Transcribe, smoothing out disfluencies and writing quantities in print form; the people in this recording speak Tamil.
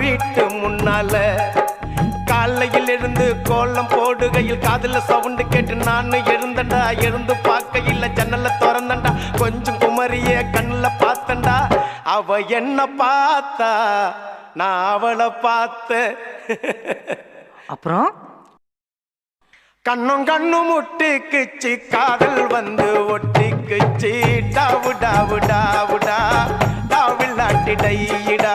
வீட்டு முன்னால காலையில் இருந்து கோலம் போடுகையில் காதுல சவுண்டு கேட்டு நானு எழுந்தண்டா. எழுந்து பார்க்கையில் ஜன்னல திறந்தண்டா. கொஞ்சம் குமரிய கண்ணுல பார்த்தண்டா. அவ என்ன பார்த்தா, நான் அவளை பார்த்த. அப்புறம் கண்ணும் கண்ணும் முட்டிக்குச்சு, காதல் வந்து ஒட்டிக்குச்சு. டாவு டாவு டாவுடா டாவில்லாட்டி டையிடா